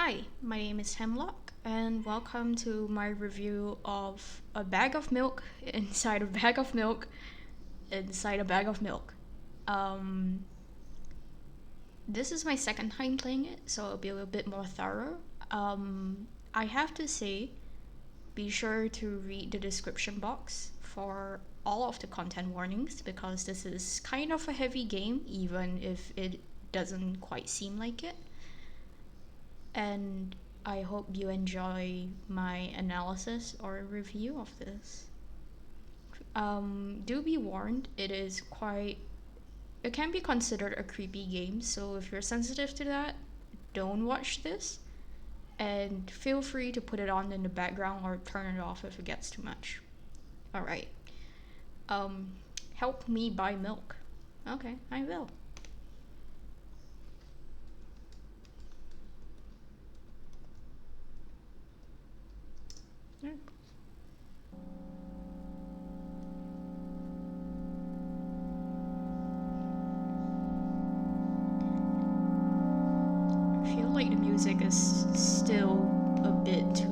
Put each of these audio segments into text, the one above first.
Hi, my name is Hemlock, and welcome to my review of a bag of milk inside a bag of milk inside a bag of milk. Um, this is my second time playing it, so it'll be a little bit more thorough. I have to say, be sure to read the description box for all of the content warnings because this is kind of a heavy game, even if it doesn't quite seem like it. And I hope you enjoy my analysis or review of this. Do be warned, it can be considered a creepy game, so if you're sensitive to that, don't watch this. And feel free to put it on in the background or turn it off if it gets too much. Alright. Um, Help me buy milk. Okay, I will. Mm. I feel like the music is still a bit too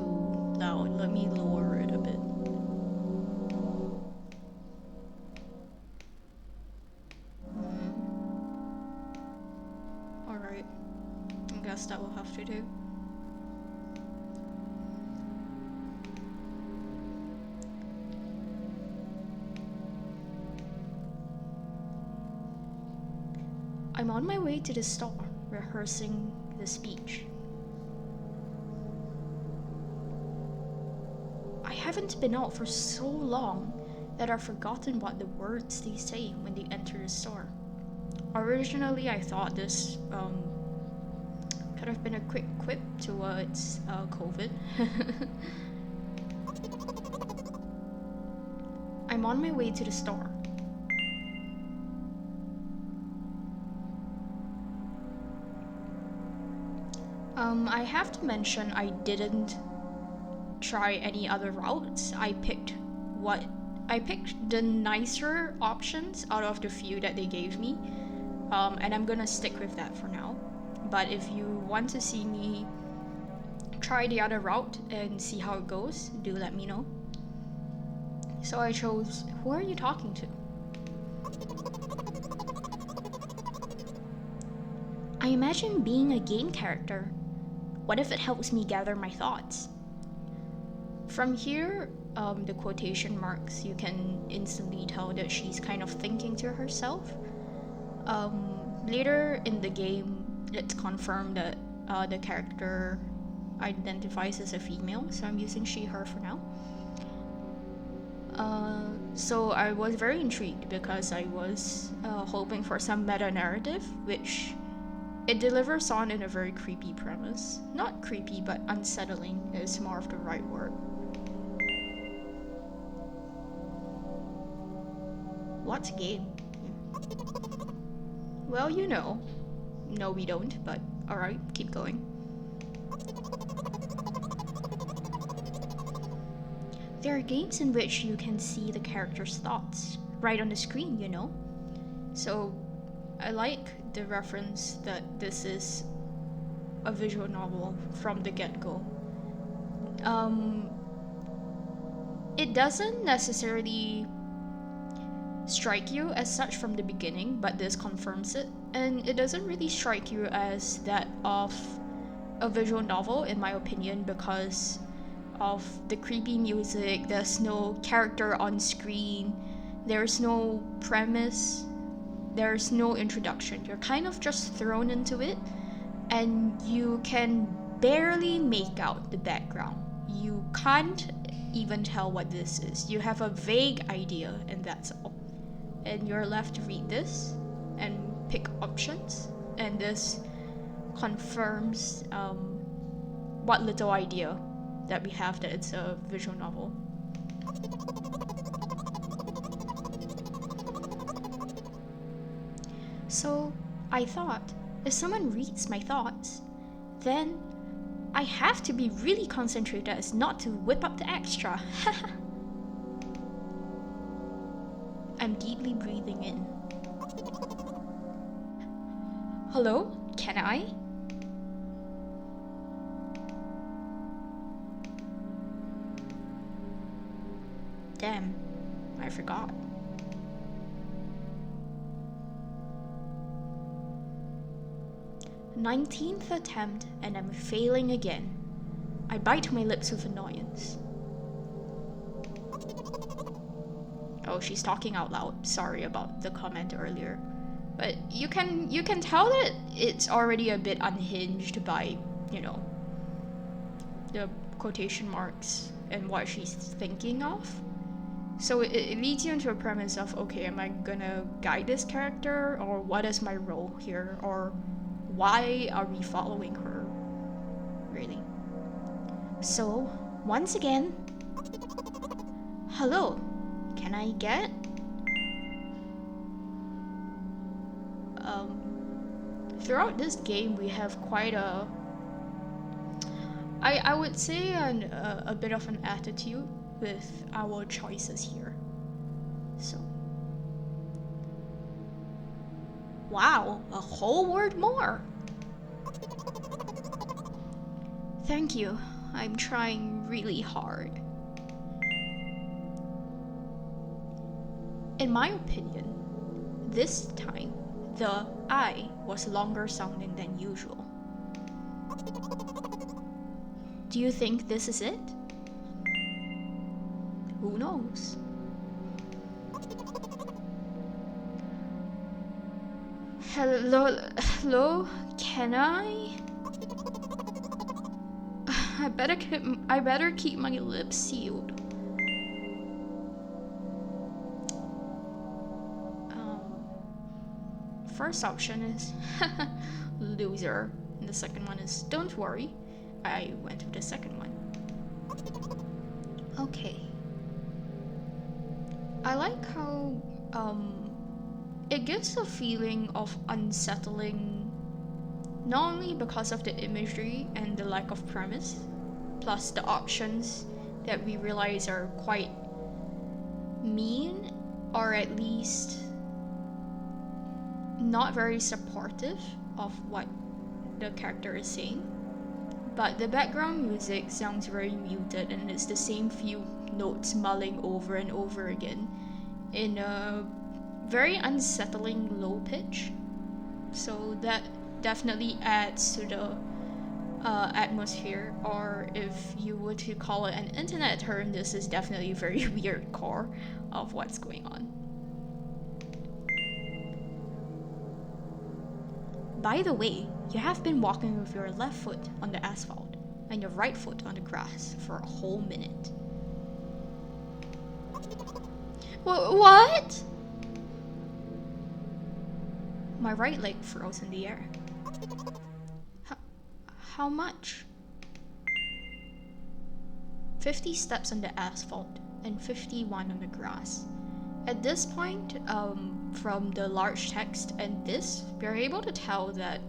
loud. Let me lower it a bit. Alright, I guess that will have to do. I'm on my way to the store, rehearsing the speech. I haven't been out for so long that I've forgotten what the words they say when they enter the store. Originally, I thought this could have been a quick quip towards COVID. I'm on my way to the store. I have to mention I didn't try any other routes. I picked the nicer options out of the few that they gave me, and I'm gonna stick with that for now. But if you want to see me try the other route and see how it goes, do let me know. So I chose, who are you talking to? I imagine being a game character. What if it helps me gather my thoughts? From here, the quotation marks, you can instantly tell that she's kind of thinking to herself. Later in the game, it's confirmed that the character identifies as a female, so I'm using she, her for now. So I was very intrigued because I was hoping for some meta narrative, which it delivers on in a very creepy premise. Not creepy, but unsettling is more of the right word. What game? Well, you know. No, we don't, but alright, keep going. There are games in which you can see the character's thoughts right on the screen, you know? So, I like the reference that this is a visual novel from the get-go. It doesn't necessarily strike you as such from the beginning, but this confirms it. And it doesn't really strike you as that of a visual novel, in my opinion, because of the creepy music. There's no character on screen, there's no premise, there's no introduction. You're kind of just thrown into it, and you can barely make out the background. You can't even tell what this is. You have a vague idea, and that's all. And you're left to read this and pick options, and this confirms what little idea that we have that it's a visual novel. So I thought, if someone reads my thoughts, then I have to be really concentrated as not to whip up the extra. I'm deeply breathing in. Hello? Can I? Damn, I forgot. "19th attempt and I'm failing again. I bite my lips with annoyance." Oh, she's talking out loud. Sorry about the comment earlier. But you can tell that it's already a bit unhinged by, you know, the quotation marks and what she's thinking of. So it leads you into a premise of, okay, am I gonna guide this character, or what is my role here, or why are we following her, really? So, once again, hello, can I get? Throughout this game we have quite a, I would say a bit of an attitude with our choices here. So, wow, a whole word more. Thank you. I'm trying really hard. In my opinion, this time the I was longer sounding than usual. Do you think this is it? Who knows? Hello, can I? I better keep my lips sealed. First option is loser, and the second one is don't worry. I went with the second one. Okay. I like how it gives a feeling of unsettling, not only because of the imagery and the lack of premise, plus the options that we realize are quite mean, or at least not very supportive of what the character is saying. But the background music sounds very muted, and it's the same few notes mulling over and over again in a very unsettling low pitch. So that definitely adds to the atmosphere, or if you were to call it an internet term, this is definitely a very weird core of what's going on. By the way, you have been walking with your left foot on the asphalt and your right foot on the grass for a whole minute. What? My right leg froze in the air. How much? 50 steps on the asphalt and 51 on the grass. At this point, from the large text and this, we're able to tell that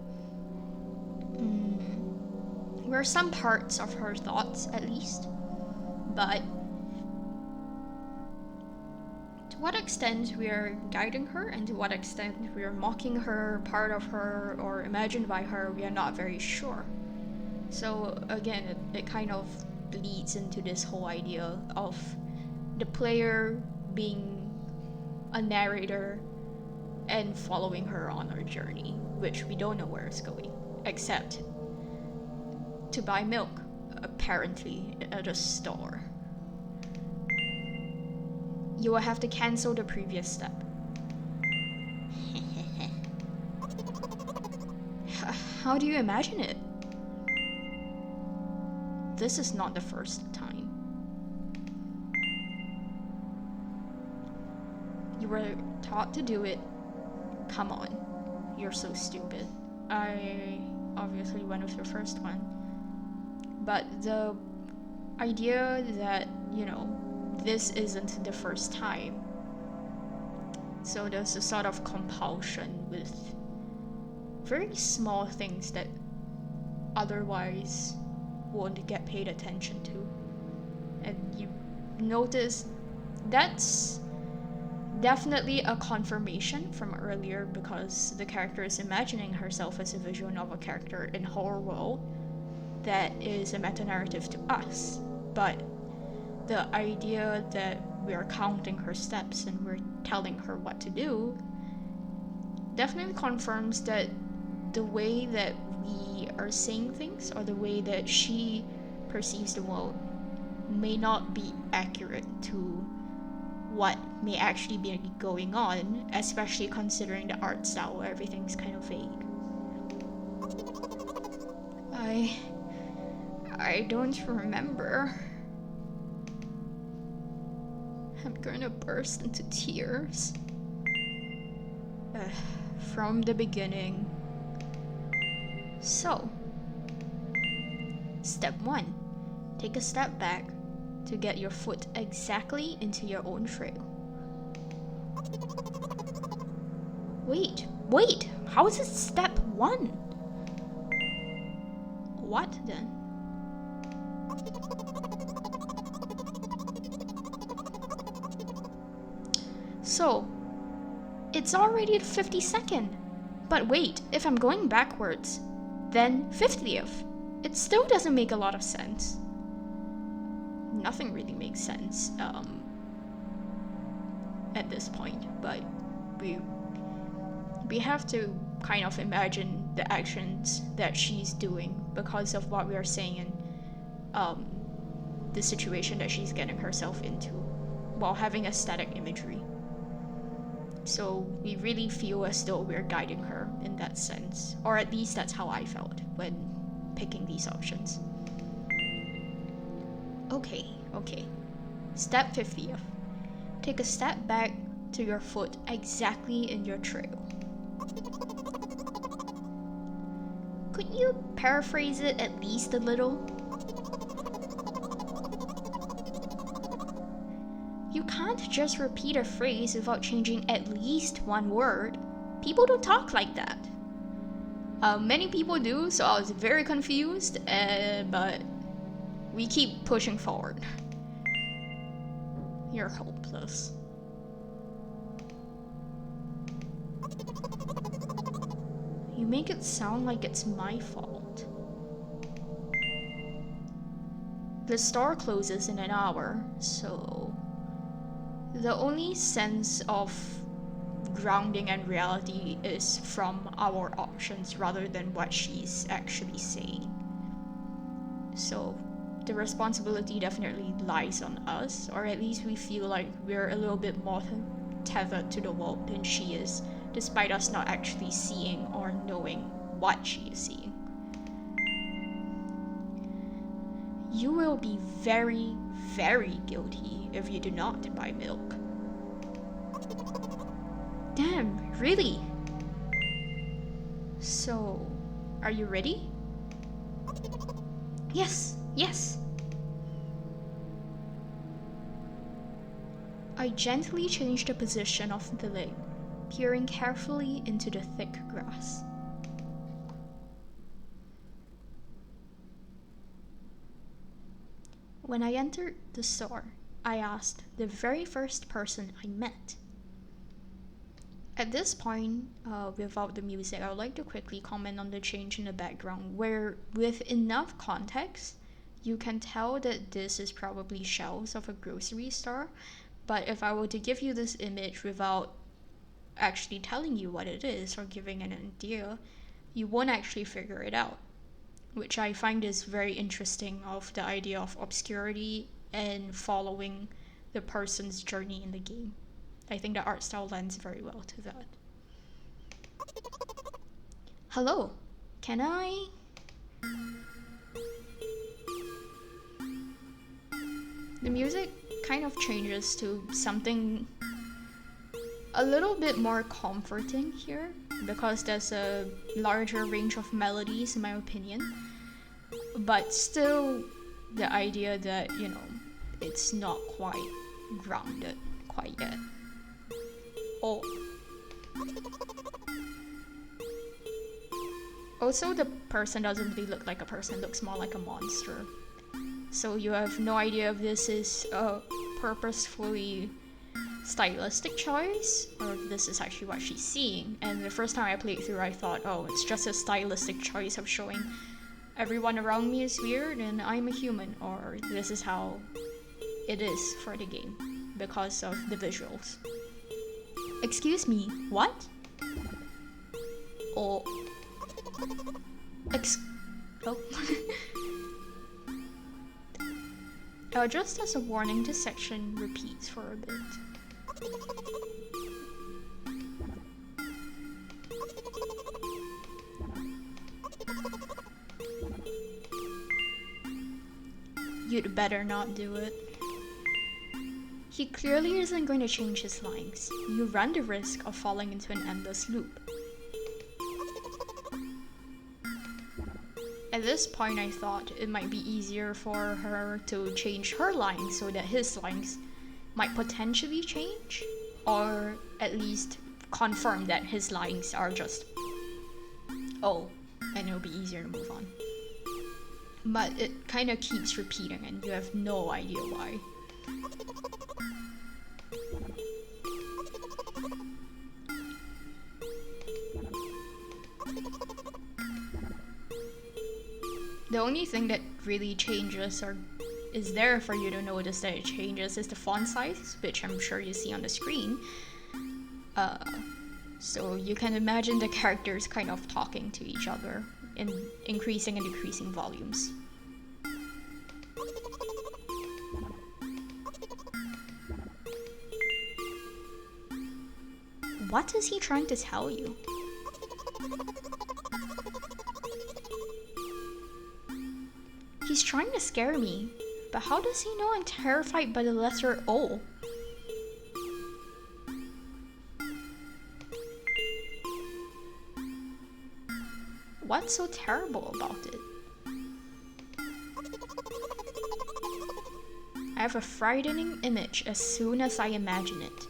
were some parts of her thoughts, at least. But to what extent we are guiding her, and to what extent we are mocking her, part of her, or imagined by her, we are not very sure. So again, it kind of leads into this whole idea of the player being a narrator and following her on her journey, which we don't know where it's going, except to buy milk, apparently, at a store. You will have to cancel the previous step. How do you imagine it? This is not the first time. You were taught to do it. Come on. You're so stupid. I obviously went with the first one. But the idea that, this isn't the first time. So there's a sort of compulsion with very small things that otherwise won't get paid attention to. And you notice that's definitely a confirmation from earlier, because the character is imagining herself as a visual novel character in her world that is a meta-narrative to us. But the idea that we're counting her steps and we're telling her what to do, definitely confirms that the way that we are saying things or the way that she perceives the world may not be accurate to what may actually be going on, especially considering the art style where everything's kind of vague. I don't remember. I'm gonna burst into tears. From the beginning. So, step 1. Take a step back to get your foot exactly into your own trail. Wait, how is it step 1? What then? So, it's already the 52nd. But wait, if I'm going backwards, then 50th. It still doesn't make a lot of sense. Nothing really makes sense at this point, but we have to kind of imagine the actions that she's doing because of what we are saying and the situation that she's getting herself into while having aesthetic imagery. So we really feel as though we're guiding her in that sense, or at least that's how I felt when picking these options. Okay. Step 50th. Take a step back to your foot exactly in your trail. Could you paraphrase it at least a little? You can't just repeat a phrase without changing at least one word. People don't talk like that. Many people do, so I was very confused, but we keep pushing forward. You're hopeless. You make it sound like it's my fault. The store closes in an hour, so the only sense of grounding and reality is from our options rather than what she's actually saying. So the responsibility definitely lies on us, or at least we feel like we're a little bit more tethered to the world than she is, despite us not actually seeing or knowing what she is seeing. You will be very, very guilty if you do not buy milk. Damn, really? So, are you ready? Yes. I gently changed the position of the leg, peering carefully into the thick grass. When I entered the store, I asked the very first person I met. At this point, without the music, I would like to quickly comment on the change in the background, where with enough context, you can tell that this is probably shelves of a grocery store, but if I were to give you this image without actually telling you what it is or giving an idea, you won't actually figure it out, which I find is very interesting of the idea of obscurity and following the person's journey in the game. I think the art style lends very well to that. Hello, can I? The music kind of changes to something a little bit more comforting here because there's a larger range of melodies in my opinion, but still the idea that, it's not quite grounded quite yet. Oh. Also, the person doesn't really look like a person, looks more like a monster. So you have no idea if this is a purposefully stylistic choice or if this is actually what she's seeing. And the first time I played through, I thought, oh, it's just a stylistic choice of showing everyone around me is weird and I'm a human, or this is how it is for the game. because of the visuals. Excuse me, what? Oh. Oh. Just as a warning, this section repeats for a bit. You'd better not do it. He clearly isn't going to change his lines. You run the risk of falling into an endless loop. At this point, I thought it might be easier for her to change her lines so that his lines might potentially change, or at least confirm that his lines are just oh, and it'll be easier to move on. But it kind of keeps repeating and you have no idea why. The only thing that really changes or is there for you to notice that it changes is the font size, which I'm sure you see on the screen. So you can imagine the characters kind of talking to each other in increasing and decreasing volumes. What is he trying to tell you? He's trying to scare me, but how does he know I'm terrified by the letter O? What's so terrible about it? I have a frightening image as soon as I imagine it.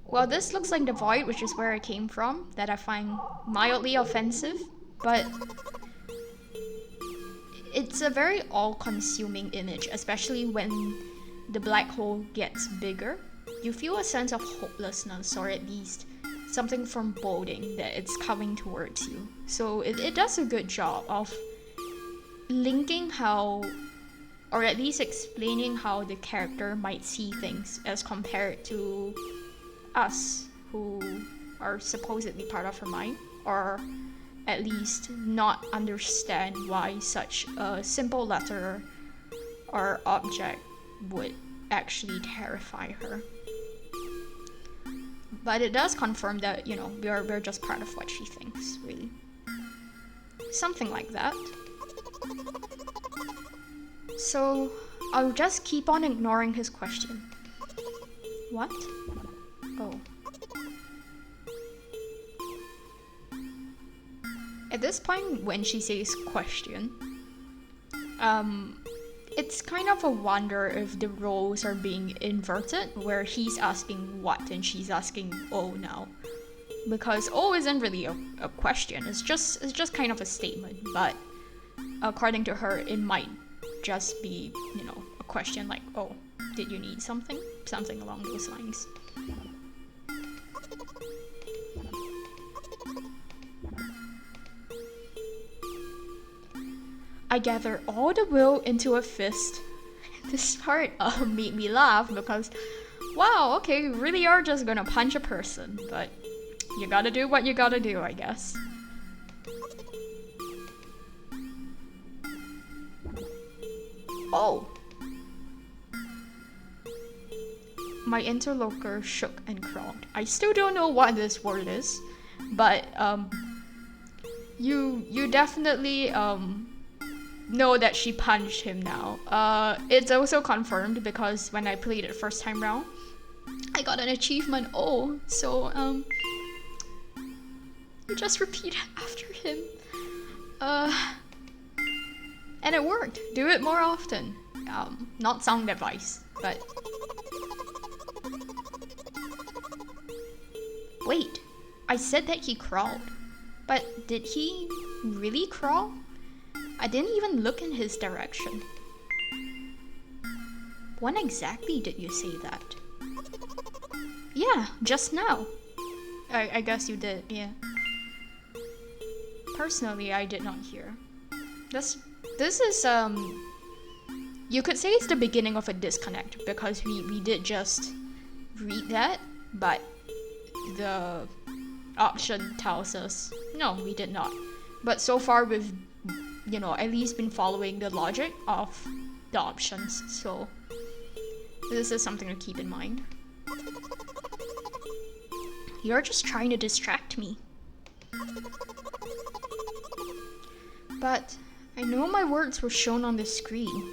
Well, this looks like the void, which is where I came from, that I find mildly offensive, but it's a very all-consuming image, especially when the black hole gets bigger. You feel a sense of hopelessness, or at least something foreboding that it's coming towards you. So it does a good job of linking how, or at least explaining how the character might see things as compared to us, who are supposedly part of her mind, or at least not understand why such a simple letter or object would actually terrify her. But it does confirm that, you know, we're just part of what she thinks, really. Something like that. So I'll just keep on ignoring his question. What? Oh. At this point, when she says question, it's kind of a wonder if the roles are being inverted, where he's asking what and she's asking oh now. Because oh isn't really a question, it's just kind of a statement, but according to her, it might just be, you know, a question like, oh, did you need something? Something along those lines. I gather all the will into a fist. This part made me laugh because, wow, okay, you really are just gonna punch a person, but you gotta do what you gotta do, I guess. Oh! My interlocutor shook and crawled. I still don't know what this word is, but you definitely know that she punched him now. It's also confirmed because when I played it first time round, I got an achievement O, so you just repeat after him. And it worked. Do it more often. Not sound advice, but... Wait, I said that he crawled, but did he really crawl? I didn't even look in his direction. When exactly did you say that? Yeah, just now. I guess you did, yeah. Personally, I did not hear. This is you could say it's the beginning of a disconnect, because we did just read that, but the option tells us no, we did not. But so far we've, at least been following the logic of the options, so this is something to keep in mind. You're just trying to distract me. But I know my words were shown on the screen.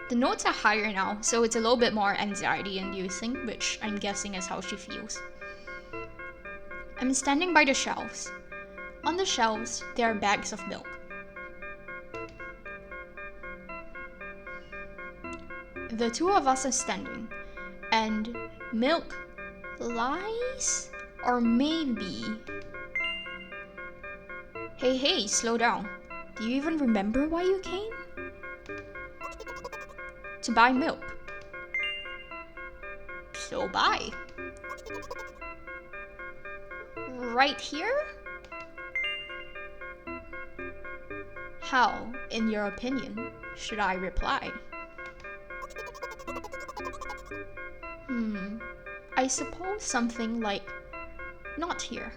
The notes are higher now, so it's a little bit more anxiety-inducing, which I'm guessing is how she feels. I'm standing by the shelves. On the shelves, there are bags of milk. The two of us are standing, and milk lies? Or maybe... Hey, slow down. Do you even remember why you came? To buy milk. So buy. Right here? How, in your opinion, should I reply? I suppose something like, not here.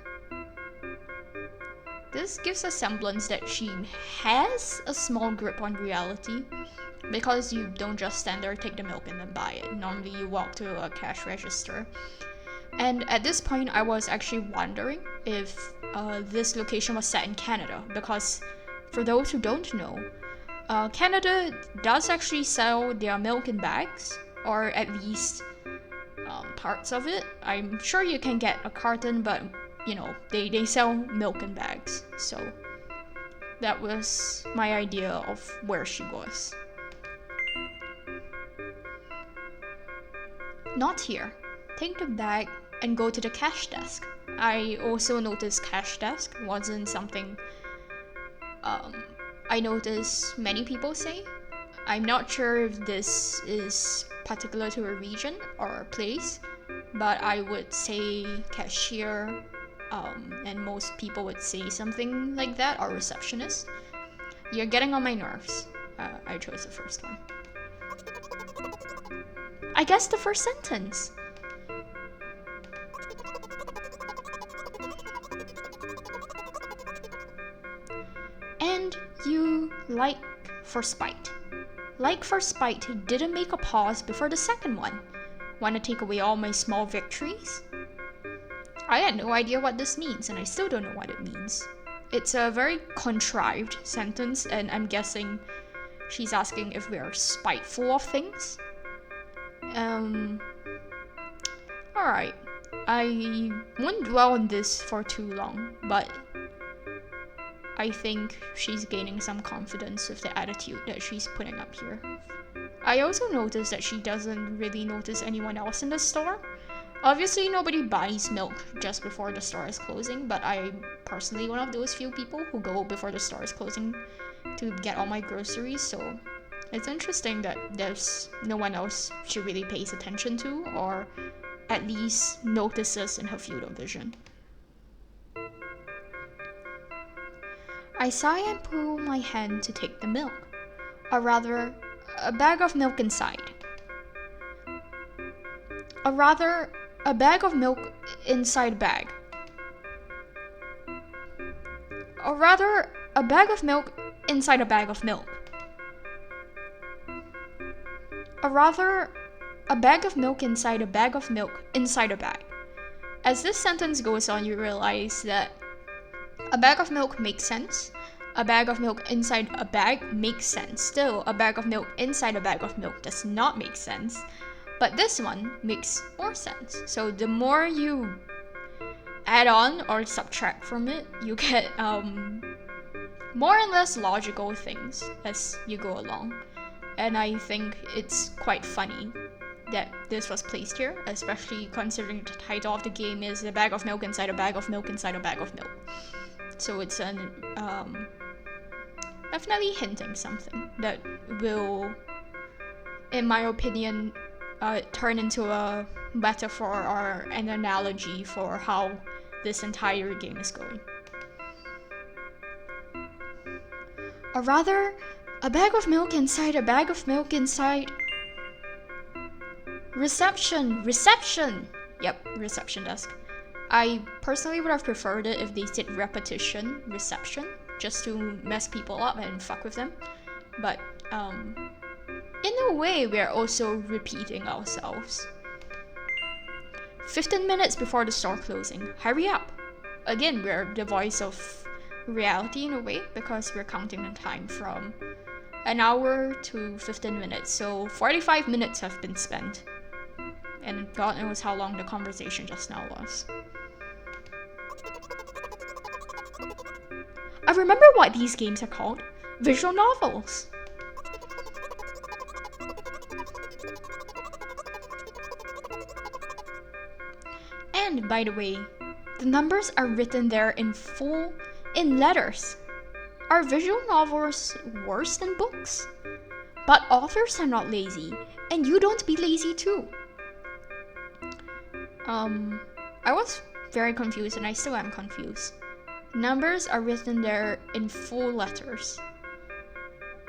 This gives a semblance that she has a small grip on reality, because you don't just stand there, take the milk, and then buy it. Normally you walk to a cash register. And at this point I was actually wondering if this location was set in Canada, because for those who don't know, Canada does actually sell their milk in bags, or at least parts of it. I'm sure you can get a carton, but they sell milk in bags. So that was my idea of where she was. Not here. Take the bag and go to the cash desk. I also noticed cash desk wasn't something I noticed many people say. I'm not sure if this is particular to a region or a place, but I would say cashier, and most people would say something like that, or receptionist. You're getting on my nerves. I chose the first one. I guess the first sentence. And you like for spite. Like for spite didn't make a pause before the second one. Want to take away all my small victories? I had no idea what this means, and I still don't know what it means. It's a very contrived sentence, and I'm guessing she's asking if we are spiteful of things. Alright. I won't dwell on this for too long, but I think she's gaining some confidence with the attitude that she's putting up here. I also noticed that she doesn't really notice anyone else in the store. Obviously, nobody buys milk just before the store is closing, but I'm personally one of those few people who go before the store is closing to get all my groceries, so it's interesting that there's no one else she really pays attention to, or at least notices in her field of vision. I sigh and pull my hand to take the milk, or rather, a bag of milk inside. Or rather, a bag of milk inside a bag. Or rather, a bag of milk inside a bag of milk. Or rather, a bag of milk inside a bag of milk inside a bag. As this sentence goes on, you realize that a bag of milk makes sense. A bag of milk inside a bag makes sense. Still, a bag of milk inside a bag of milk does not make sense. But this one makes more sense. So the more you add on or subtract from it, you get more and less logical things as you go along. And I think it's quite funny that this was placed here, especially considering the title of the game is a bag of milk inside a bag of milk inside a bag of milk. So it's an definitely hinting something that will, in my opinion, turn into a metaphor or an analogy for how this entire game is going. Or rather, a bag of milk inside a bag of milk inside. Reception! Yep, reception desk. I personally would have preferred it if they said repetition reception, just to mess people up and fuck with them. But, in a way, we are also repeating ourselves. 15 minutes before the store closing. Hurry up! Again, we're the voice of reality in a way, because we're counting the time from an hour to 15 minutes. So 45 minutes have been spent. And God knows how long the conversation just now was. I remember what these games are called. Visual novels. And by the way, the numbers are written there in full, in letters. Are visual novels worse than books? But authors are not lazy, and you don't be lazy too. I was very confused, and I still am confused. Numbers are written there in full letters.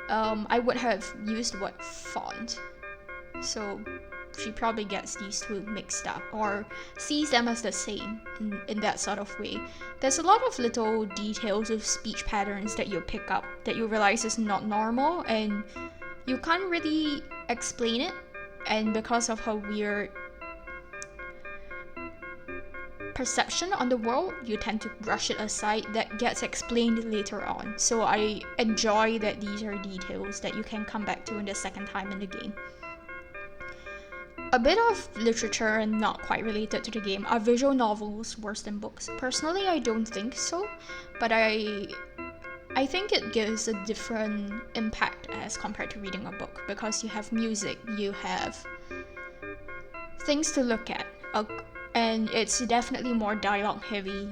I would have used what font? So she probably gets these two mixed up or sees them as the same in that sort of way. There's a lot of little details of speech patterns that you pick up that you realize is not normal, and you can't really explain it, and because of her weird perception on the world, you tend to brush it aside. That gets explained later on. So I enjoy that these are details that you can come back to in the second time in the game. A bit of literature and not quite related to the game. Are visual novels worse than books? Personally, I don't think so, but I think it gives a different impact as compared to reading a book, because you have music, you have things to look at, and it's definitely more dialogue heavy,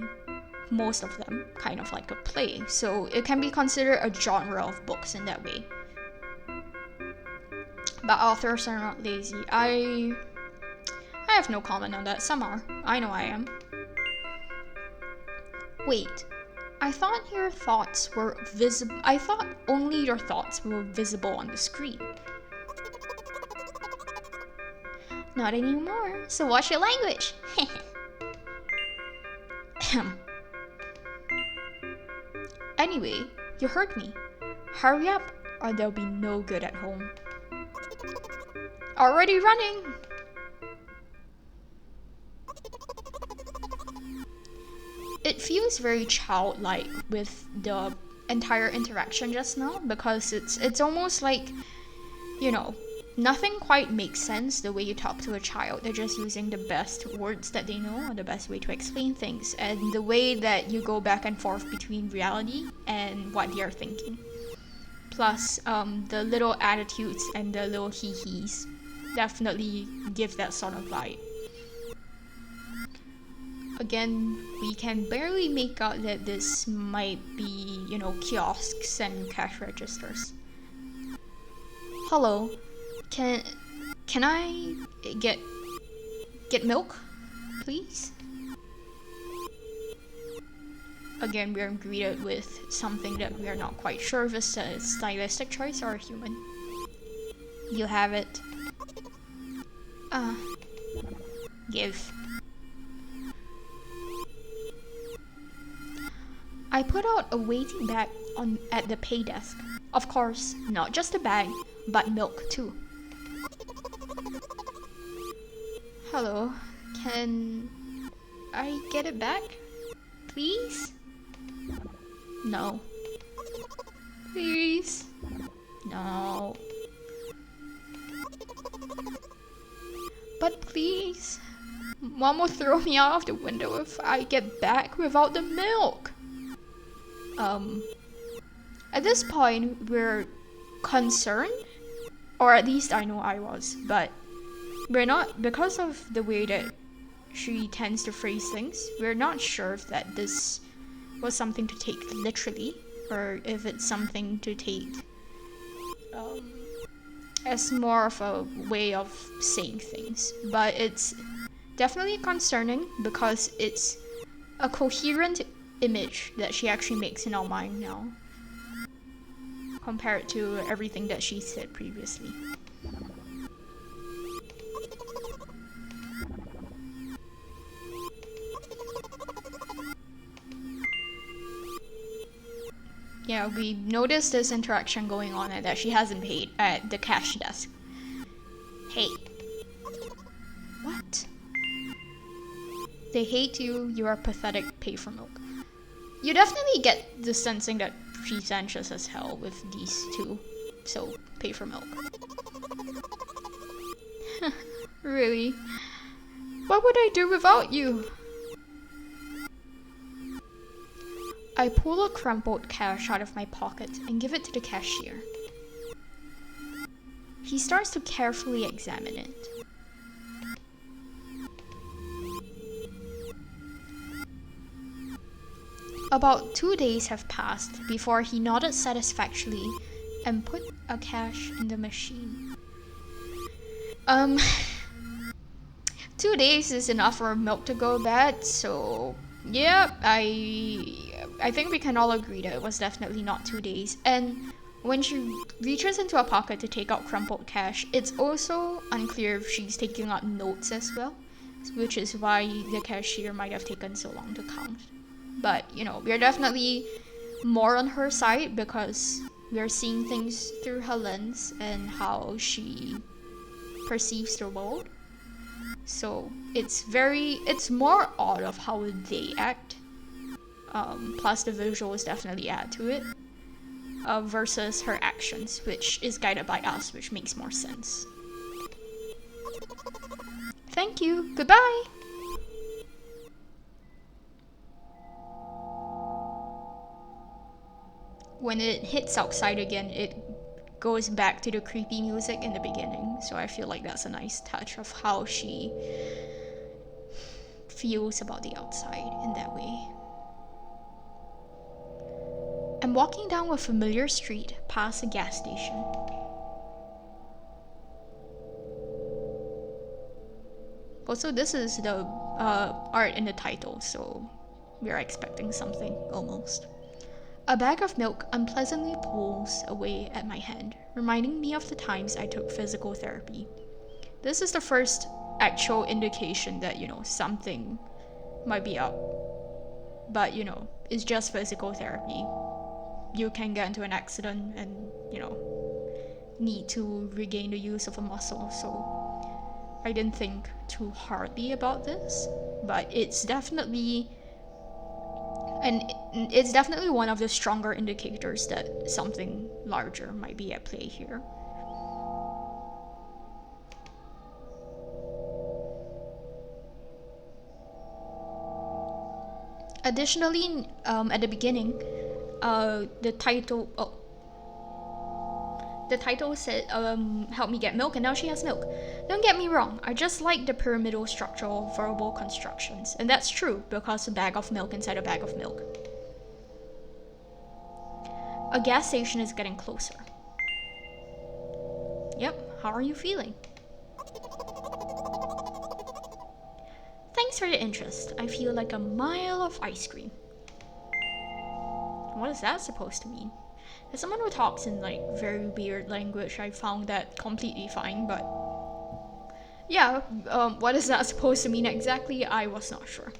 most of them, kind of like a play, so it can be considered a genre of books in that way. But authors are not lazy. I have no comment on that. Some are. I know I am. Wait, I thought your thoughts were visible. I thought only your thoughts were visible on the screen. Not anymore. So watch your language. Anyway, you heard me. Hurry up, or there'll be no good at home. Already running! It feels very childlike with the entire interaction just now, because it's almost like, you know, nothing quite makes sense the way you talk to a child. They're just using the best words that they know, or the best way to explain things, and the way that you go back and forth between reality and what they're thinking. Plus, the little attitudes and the little hee-hees definitely give that sort of vibe. Again, we can barely make out that this might be, you know, kiosks and cash registers. Hello, can I get milk, please? Again, we are greeted with something that we are not quite sure if it's a stylistic choice or a human. You have it. Give. I put out a waiting bag at the pay desk. Of course, not just a bag, but milk too. Hello, can I get it back, please? No. Please? No. But please, Mom will throw me out of the window if I get back without the milk. At this point, we're concerned, or at least I know I was, but we're not, because of the way that she tends to phrase things, we're not sure if that this was something to take literally, or if it's something to take as more of a way of saying things. But it's definitely concerning because it's a coherent image that she actually makes in our mind now, compared to everything that she said previously. Yeah, we noticed this interaction going on and that she hasn't paid at the cash desk. Hey. What? They hate you, you are pathetic, pay for milk. You definitely get the sensing that she's anxious as hell with these two, so pay for milk. Really? What would I do without you? I pull a crumpled cash out of my pocket and give it to the cashier. He starts to carefully examine it. About 2 days have passed before he nodded satisfactorily and put a cash in the machine. 2 days is enough for milk to go bad, so yeah, I think we can all agree that it was definitely not 2 days. And when she reaches into her pocket to take out crumpled cash, it's also unclear if she's taking out notes as well, which is why the cashier might have taken so long to count. But, you know, we're definitely more on her side because we're seeing things through her lens and how she perceives the world. So it's more odd of how they act. Plus the visuals definitely add to it. Versus her actions, which is guided by us, which makes more sense. Thank you. Goodbye. When it hits outside again, it goes back to the creepy music in the beginning. So I feel like that's a nice touch of how she feels about the outside in that way. I'm walking down a familiar street past a gas station. Also, this is the art in the title, so we're expecting something almost. A bag of milk unpleasantly pulls away at my hand, reminding me of the times I took physical therapy. This is the first actual indication that, you know, something might be up. But, you know, it's just physical therapy. You can get into an accident and, you know, need to regain the use of a muscle, so I didn't think too hardly about this. But it's definitely one of the stronger indicators that something larger might be at play here. Additionally, at the beginning, the title said, help me get milk, and now she has milk. Don't get me wrong, I just like the pyramidal structural verbal constructions, and that's true because a bag of milk inside a bag of milk. A gas station is getting closer. Yep, how are you feeling? Thanks for the interest. I feel like a mile of ice cream. What is that supposed to mean? As someone who talks in like very weird language, I found that completely fine, but yeah, what is that supposed to mean exactly? I was not sure.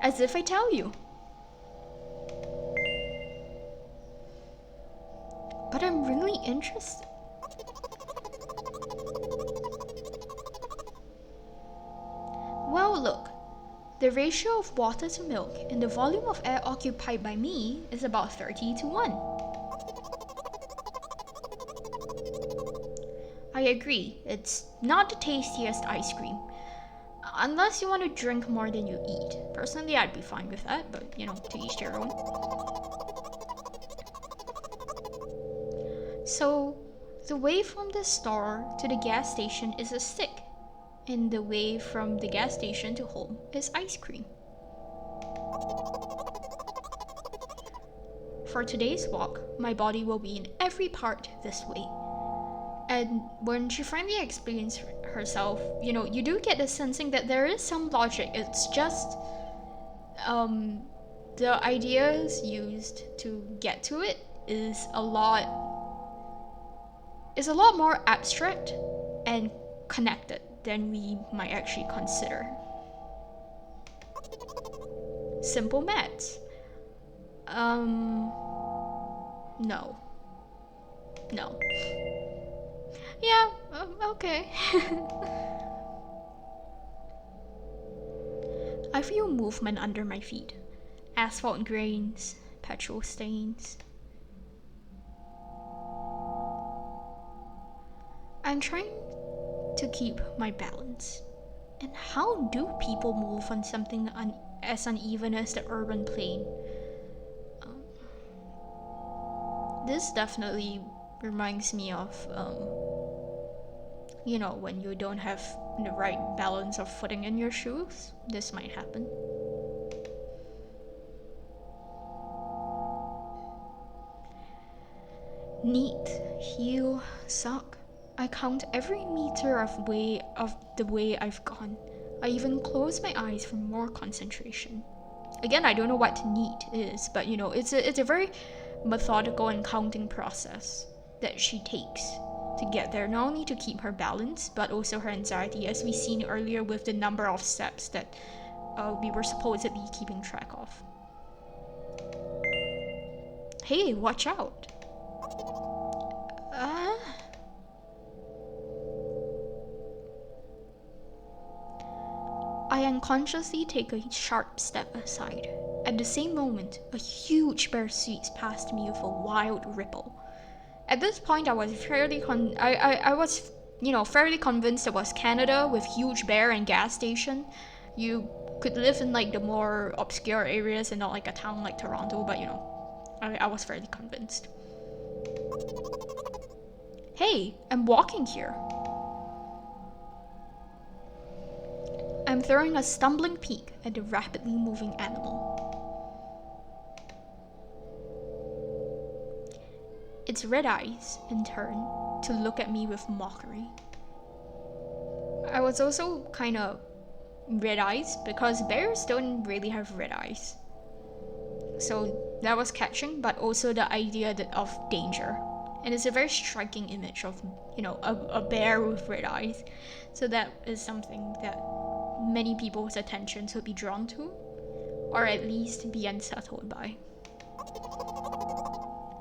As if I tell you. But I'm really interested. Well, look. The ratio of water to milk and the volume of air occupied by me is about 30-1. I agree, it's not the tastiest ice cream. Unless you want to drink more than you eat. Personally, I'd be fine with that, but you know, to each their own. So, the way from the store to the gas station is a stick. And the way from the gas station to home is ice cream. For today's walk, my body will be in every part this way. And when she finally explains herself, you do get the sensing that there is some logic. It's just the ideas used to get to it is a lot more abstract and connected than we might actually consider. Simple maths. No. Yeah, okay. I feel movement under my feet. Asphalt grains, petrol stains. I'm trying to keep my balance. And how do people move on something as uneven as the urban plain? This definitely reminds me of, when you don't have the right balance of footing in your shoes. This might happen. Neat, heel, sock. I count every meter of the way I've gone. I even close my eyes for more concentration. Again, I don't know what neat is, but it's a very methodical and counting process that she takes to get there, not only to keep her balance, but also her anxiety, as we seen earlier with the number of steps that we were supposedly keeping track of. Hey, watch out! I unconsciously take a sharp step aside. At the same moment, a huge bear sweeps past me with a wild ripple. At this point, I was fairly fairly convinced it was Canada with huge bear and gas station. You could live in like the more obscure areas and not like a town like Toronto, but I was fairly convinced. Hey, I'm walking here. I'm throwing a stumbling peek at the rapidly moving animal. Its red eyes, in turn, to look at me with mockery. I was also kind of red eyes because bears don't really have red eyes. So that was catching, but also the idea of danger. And it's a very striking image of, a bear with red eyes. So that is something that many people's attentions would be drawn to, or at least be unsettled by.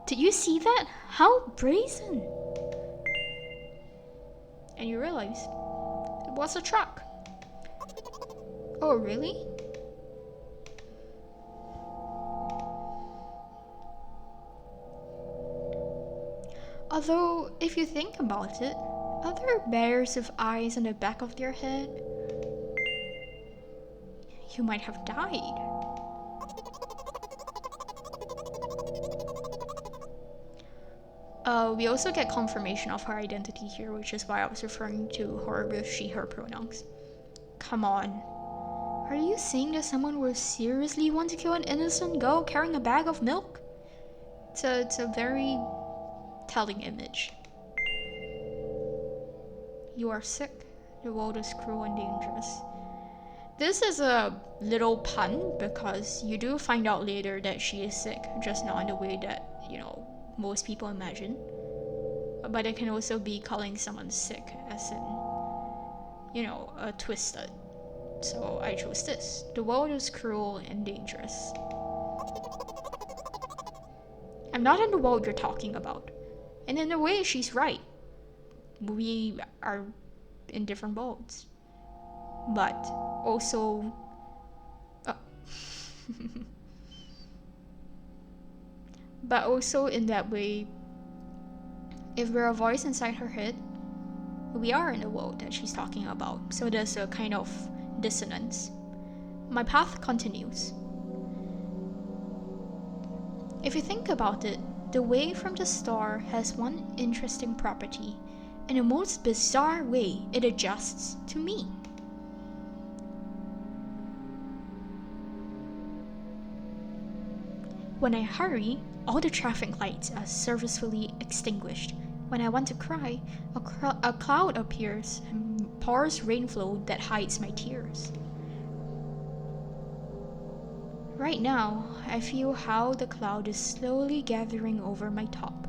Did you see that? How brazen! And you realize it was a truck. Oh, really? Although, if you think about it, are there bears with eyes on the back of their head? You might have died. We also get confirmation of her identity here, which is why I was referring to her with she/her pronouns. Come on. Are you saying that someone would seriously want to kill an innocent girl carrying a bag of milk? It's a very telling image. You are sick. The world is cruel and dangerous. This is a little pun because you do find out later that she is sick, just not in the way that, most people imagine. But it can also be calling someone sick, as in, twisted. So I chose this. The world is cruel and dangerous. I'm not in the world you're talking about. And in a way, she's right. We are in different worlds. But also... but also in that way, if we're a voice inside her head, we are in the world that she's talking about. So there's a kind of dissonance. My path continues. If you think about it, the way from the store has one interesting property. In the most bizarre way, it adjusts to me. When I hurry, All the traffic lights are servicefully extinguished. When I want to cry, a cloud appears and pours rainflow that hides my tears. Right now, I feel how the cloud is slowly gathering over my top.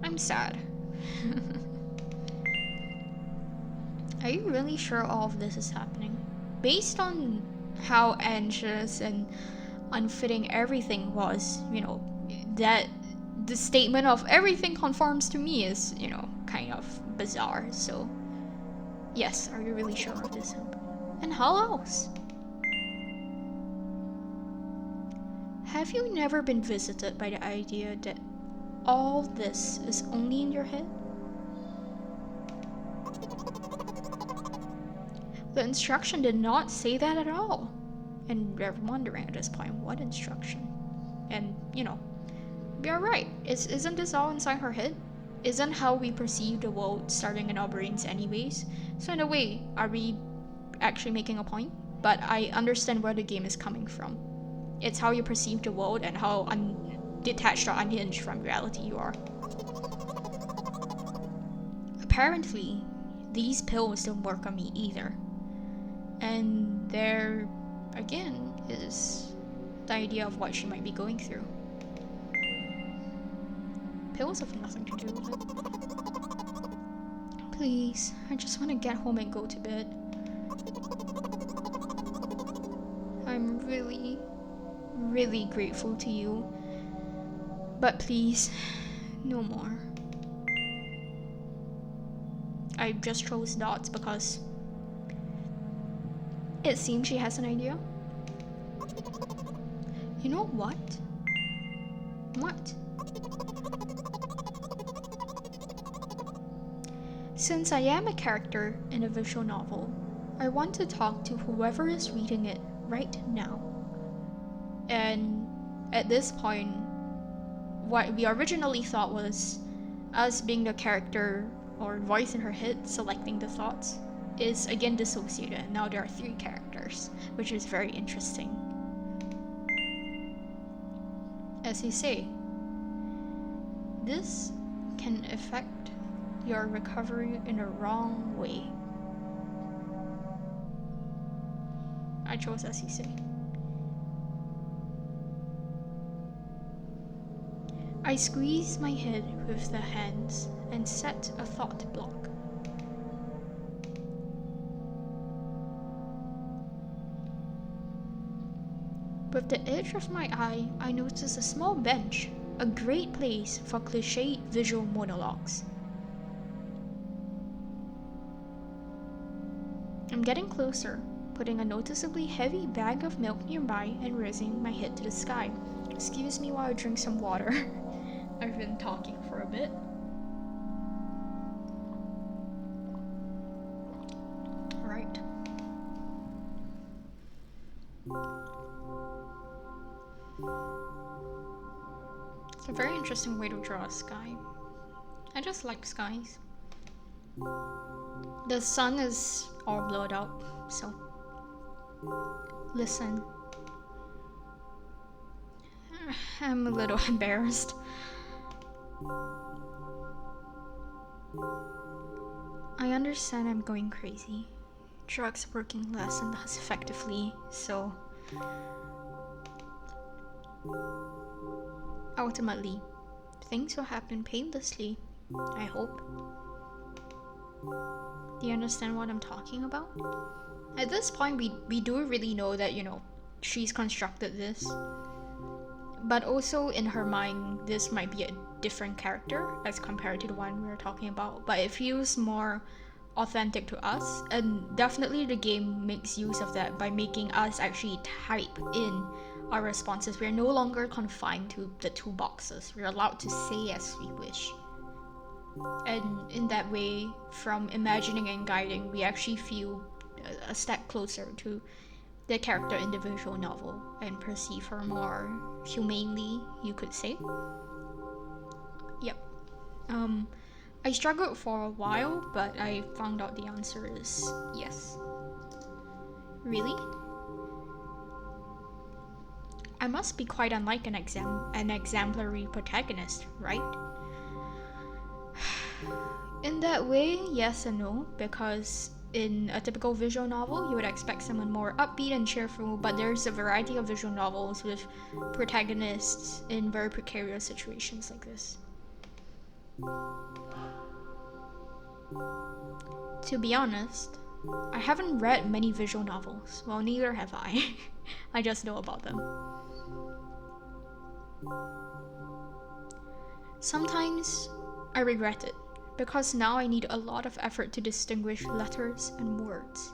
I'm sad. Are you really sure all of this is happening? Based on how anxious and unfitting everything was, that the statement of everything conforms to me is, kind of bizarre. So, yes, are you really sure of this? And how else? Have you never been visited by the idea that all this is only in your head? The instruction did not say that at all. And we're wondering at this point, what instruction? And, we are right. Isn't this all inside her head? Isn't how we perceive the world starting in our brains anyways? So in a way, are we actually making a point? But I understand where the game is coming from. It's how you perceive the world and how detached or unhinged from reality you are. Apparently, these pills don't work on me either. And there, again, is the idea of what she might be going through. Pills have nothing to do with it. Please, I just want to get home and go to bed. I'm really, really grateful to you. But please, no more. I just chose dots because it seems she has an idea. You know what? What? Since I am a character in a visual novel, I want to talk to whoever is reading it right now. And at this point, what we originally thought was us being the character or voice in her head selecting the thoughts is again dissociated. Now there are 3 characters, which is very interesting. As you say, this can affect your recovery in a wrong way. I chose as you say. I squeeze my head with the hands and set a thought block. With the edge of my eye, I notice a small bench, a great place for cliched visual monologues. I'm getting closer, putting a noticeably heavy bag of milk nearby and raising my head to the sky. Excuse me while I drink some water. I've been talking for a bit. Alright. It's a very interesting way to draw a sky. I just like skies. The sun is all blurred out, so listen. I'm a little embarrassed. I understand I'm going crazy. Drugs working less and less effectively, so ultimately, things will happen painlessly, I hope. Do you understand what I'm talking about? At this point, we do really know that, she's constructed this. But also in her mind, this might be a different character as compared to the one we're talking about. But it feels more authentic to us. And definitely the game makes use of that by making us actually type in our responses. We're no longer confined to the 2 boxes. We're allowed to say as we wish. And in that way, from imagining and guiding, we actually feel a step closer to the character in the visual novel and perceive her more humanely, you could say. Yep. I struggled for a while, but I found out the answer is yes. Really? I must be quite unlike an exemplary protagonist, right? In that way, yes and no, because in a typical visual novel, you would expect someone more upbeat and cheerful, but there's a variety of visual novels with protagonists in very precarious situations like this. To be honest, I haven't read many visual novels. Well, neither have I. I just know about them. Sometimes I regret it, because now I need a lot of effort to distinguish letters and words.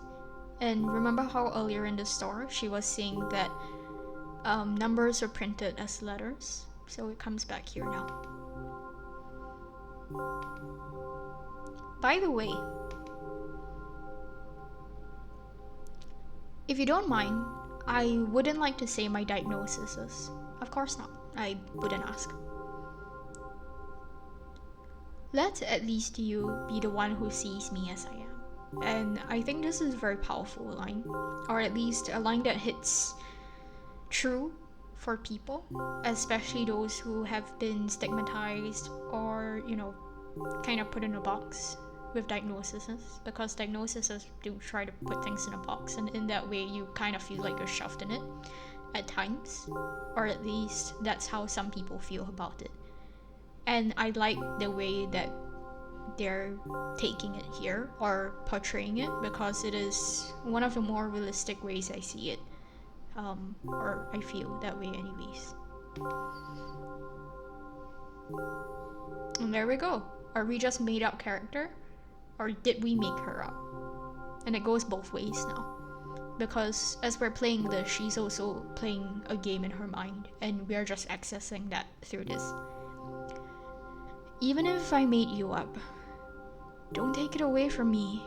And remember how earlier in the story she was saying that numbers are printed as letters? So it comes back here now. By the way, if you don't mind, I wouldn't like to say my diagnosis is. Of course not. I wouldn't ask. Let at least you be the one who sees me as I am. And I think this is a very powerful line, or at least a line that hits true for people, especially those who have been stigmatized or, kind of put in a box with diagnoses, because diagnoses do try to put things in a box, and in that way you kind of feel like you're shoved in it at times, or at least that's how some people feel about it. And I like the way that they're taking it here or portraying it, because it is one of the more realistic ways I see it, or I feel that way anyways. And there we go. Are we just made up character, or did we make her up? And it goes both ways now, because as we're playing this, she's also playing a game in her mind, and we're just accessing that through this. Even if I made you up, don't take it away from me,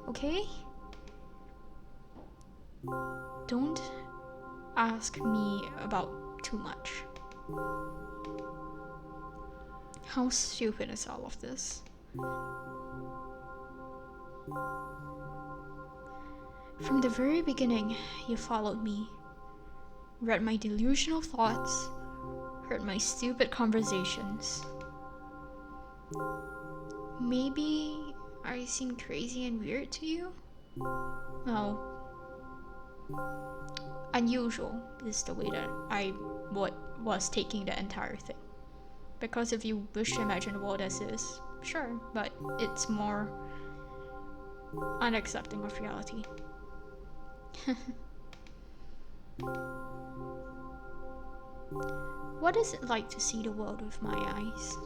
okay? Don't ask me about too much. How stupid is all of this? From the very beginning, you followed me, read my delusional thoughts, heard my stupid conversations. Maybe I seem crazy and weird to you? No. Unusual is the way that I was taking the entire thing. Because if you wish to imagine the world as is, sure, but it's more unaccepting of reality. What is it like to see the world with my eyes?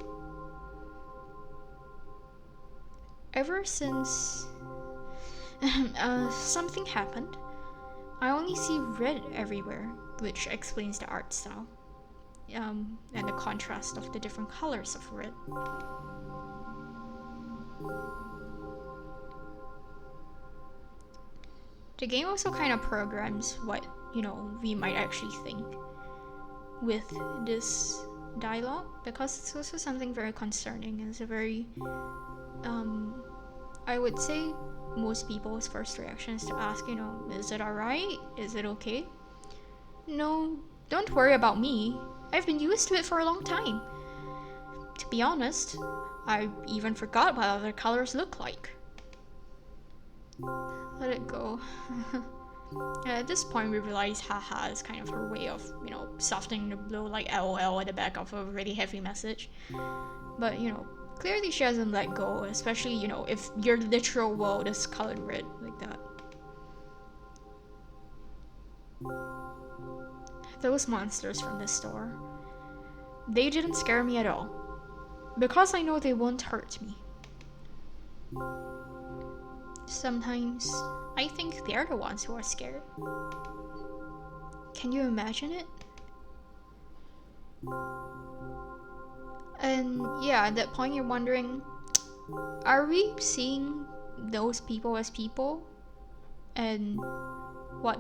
Ever since something happened, I only see red everywhere, which explains the art style, and the contrast of the different colors of red. The game also kind of programs what, we might actually think with this dialogue, because it's also something very concerning. It's a very, I would say most people's first reaction is to ask, is it alright? Is it okay? No, don't worry about me. I've been used to it for a long time. To be honest, I even forgot what other colors look like. Let it go. At this point we realize haha is kind of her way of, softening the blow, like LOL at the back of a really heavy message. But, clearly she hasn't let go, especially, if your literal world is colored red like that. Those monsters from the store, they didn't scare me at all, because I know they won't hurt me. Sometimes I think they're the ones who are scared. Can you imagine it? And yeah, at that point you're wondering, are we seeing those people as people? And what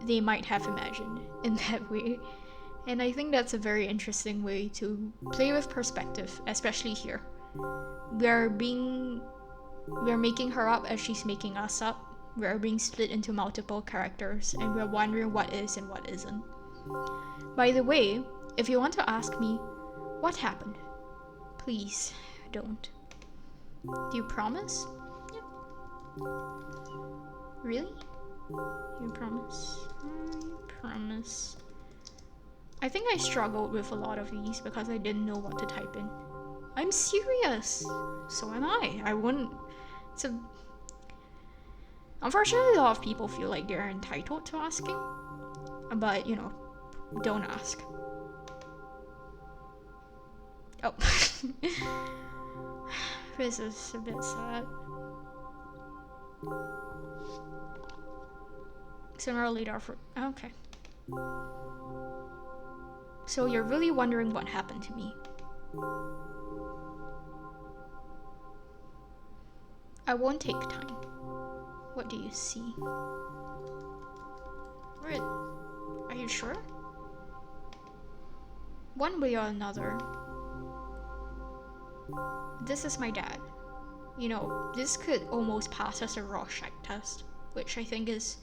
they might have imagined in that way. And I think that's a very interesting way to play with perspective, especially here. We're making her up as she's making us up, we're being split into multiple characters and we're wondering what is and what isn't. By the way, if you want to ask me what happened, please don't. Do you promise? Yeah. Really? You promise? You promise? I think I struggled with a lot of these because I didn't know what to type in. I'm serious. So am I. I wouldn't. Unfortunately, a lot of people feel like they're entitled to asking, but don't ask. Oh. This is a bit sad. Sooner or later, okay. So you're really wondering what happened to me. I won't take time. What do you see? Really? Are you sure? One way or another, this is my dad. This could almost pass as a Rorschach test, which I think is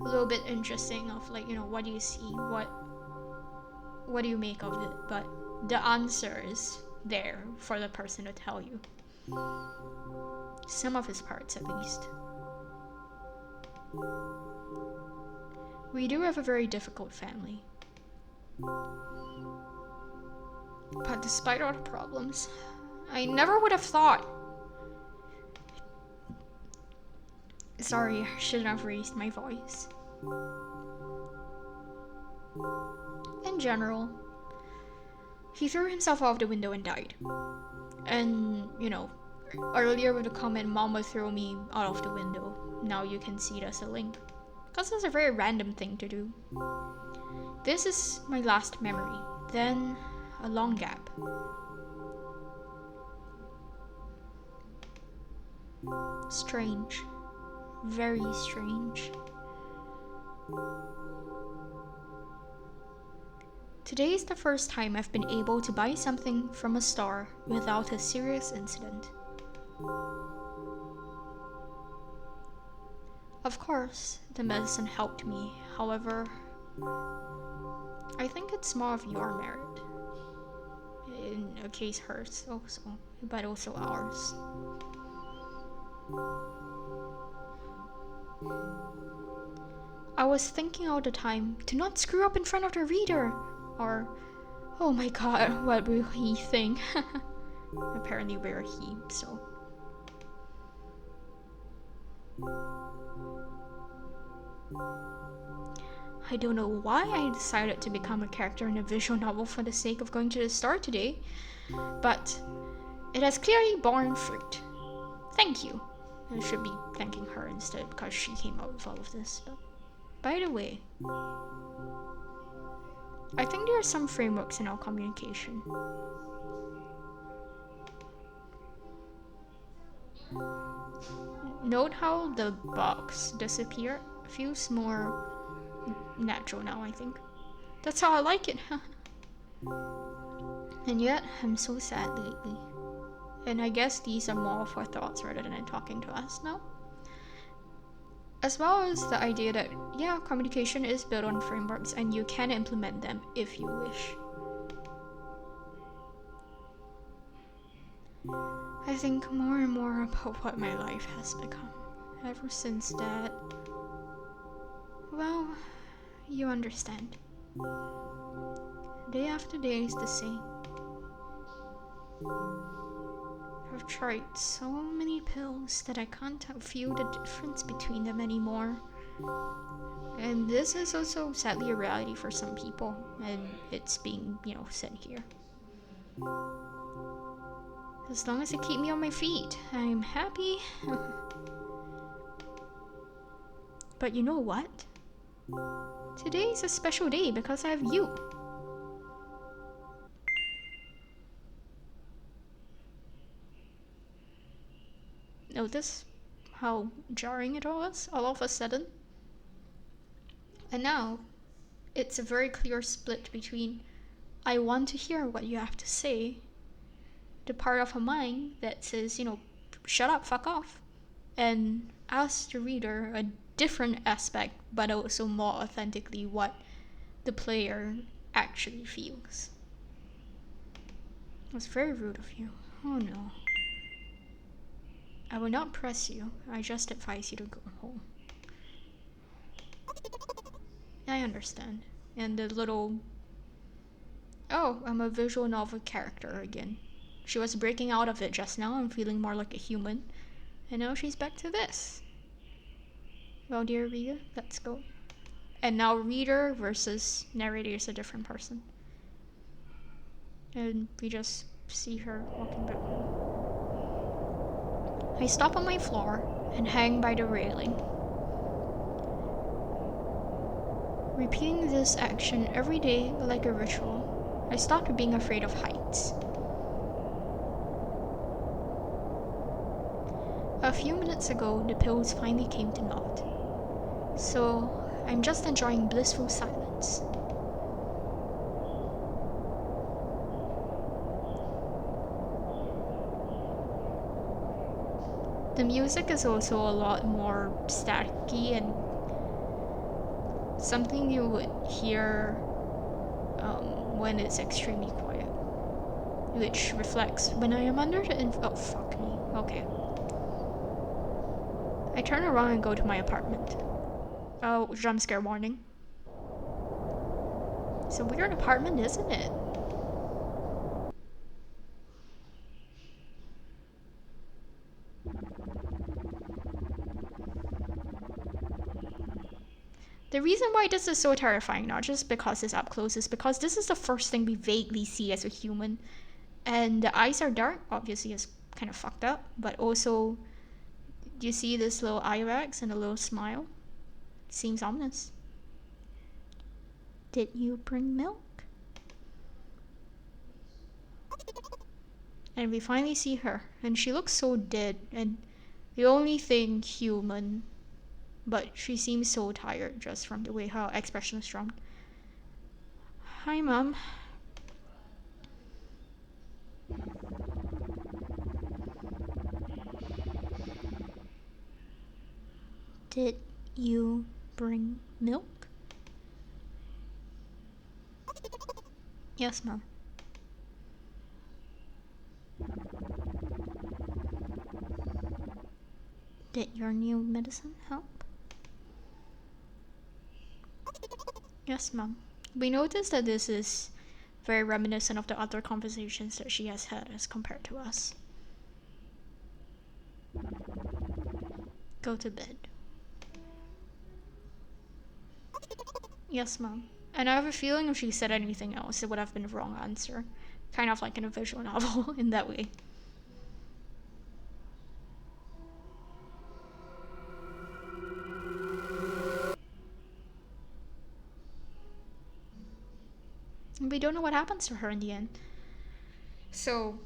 a little bit interesting of what do you see? What do you make of it? But the answer is there for the person to tell you. Some of his parts, at least. We do have a very difficult family. But despite all the problems, I never would have thought. Sorry, I shouldn't have raised my voice. In general, he threw himself off the window and died. And, earlier with the comment, Mom would throw me out of the window. Now you can see it as a link. Because it's a very random thing to do. This is my last memory. Then, a long gap. Strange. Very strange. Today is the first time I've been able to buy something from a store without a serious incident. Of course, the medicine helped me. However, I think it's more of your merit. In a case hers also, but also ours. I was thinking all the time to not screw up in front of the reader, or, oh my god, what will he think? Apparently we're he, so. I don't know why I decided to become a character in a visual novel for the sake of going to the store today, but it has clearly borne fruit. Thank you. I should be thanking her instead because she came up with all of this. But by the way, I think there are some frameworks in our communication. Note how the box disappeared. Feels more natural now, I think. That's how I like it. And yet, I'm so sad lately. And I guess these are more of our thoughts rather than talking to us now. As well as the idea that, yeah, communication is built on frameworks and you can implement them if you wish. I think more and more about what my life has become ever since that. Well, you understand. Day after day is the same. I've tried so many pills that I can't feel the difference between them anymore. And this is also sadly a reality for some people, and it's being, said here. As long as they keep me on my feet, I'm happy. But you know what? Today is a special day because I have you. Notice how jarring it was all of a sudden? And now, it's a very clear split between I want to hear what you have to say, the part of her mind that says, shut up, fuck off. and ask the reader a different aspect, but also more authentically what the player actually feels. It was very rude of you. Oh no. I will not press you. I just advise you to go home. I understand. And the little... Oh, I'm a visual novel character again. She was breaking out of it just now and feeling more like a human. And now she's back to this. Well, dear reader, let's go. And now reader versus narrator is a different person. And we just see her walking back home. I stop on my floor and hang by the railing. Repeating this action every day like a ritual, I stopped being afraid of heights. A few minutes ago, the pills finally came to naught. So, I'm just enjoying blissful silence. The music is also a lot more staticky and something you would hear when it's extremely quiet, which reflects when I am under the oh fuck me. Okay. I turn around and go to my apartment. Oh, jump scare warning. It's a weird apartment, isn't it? The reason why this is so terrifying, not just because it's up close, is because this is the first thing we vaguely see as a human. And the eyes are dark, obviously it's kind of fucked up, but also, do you see this little eye bags and a little smile? Seems ominous. Did you bring milk? And we finally see her, and she looks so dead, and the only thing human, but she seems so tired just from the way her expression is drawn. Hi, Mom. Did you bring milk? Yes, Mom. Did your new medicine help? Yes, Mom. We noticed that this is very reminiscent of the other conversations that she has had as compared to us. Go to bed. Yes, Mom. And I have a feeling if she said anything else, it would have been the wrong answer. Kind of like in a visual novel in that way. And we don't know what happens to her in the end. So,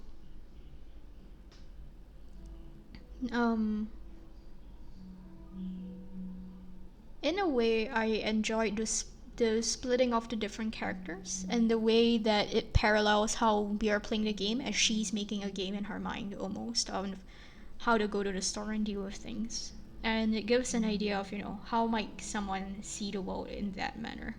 in a way, I enjoyed the splitting of the different characters and the way that it parallels how we are playing the game as she's making a game in her mind almost on how to go to the store and deal with things. And it gives an idea of, how might someone see the world in that manner.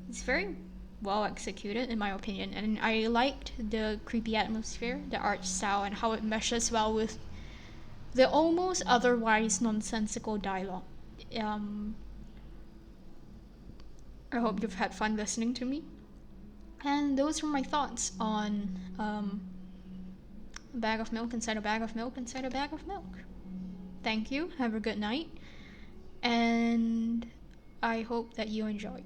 It's very well executed in my opinion, and I liked the creepy atmosphere, the art style, and how it meshes well with the almost otherwise nonsensical dialogue. I hope you've had fun listening to me. And those were my thoughts on a bag of milk inside a bag of milk inside a bag of milk. Thank you, have a good night, and I hope that you enjoyed.